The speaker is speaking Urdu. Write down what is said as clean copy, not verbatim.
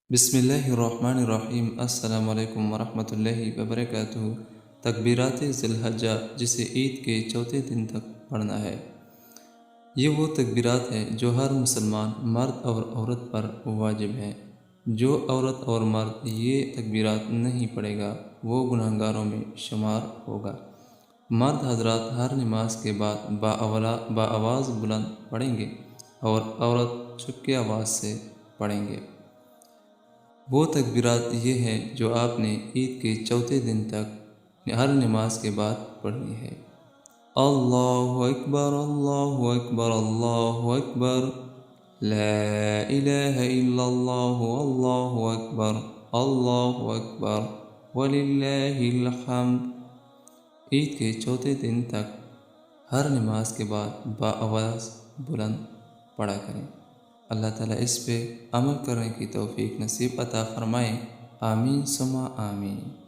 بسم اللہ الرحمن الرحیم۔ السلام علیکم ورحمۃ اللہ وبرکاتہ۔ تکبیرات ذی الحجہ جسے عید کے چوتھے دن تک پڑھنا ہے۔ یہ وہ تکبیرات ہیں جو ہر مسلمان مرد اور عورت پر واجب ہیں۔ جو عورت اور مرد یہ تکبیرات نہیں پڑھے گا وہ گناہگاروں میں شمار ہوگا۔ مرد حضرات ہر نماز کے بعد بآواز بلند پڑھیں گے اور عورت چپکے آواز سے پڑھیں گے۔ وہ تکبیرات یہ ہیں جو آپ نے عید کے چوتھے دن تک ہر نماز کے بعد پڑھنی ہے۔ اللہ اکبر اللہ اکبر اللہ اکبر، لا الہ الا اللہ اللہ اکبر وللہ الحمد۔ عید کے چوتھے دن تک ہر نماز کے بعد بآواز بلند پڑھا کریں۔ اللہ تعالیٰ اس پہ عمل کرنے کی توفیق نصیب عطا فرمائے۔ آمین ثم آمین۔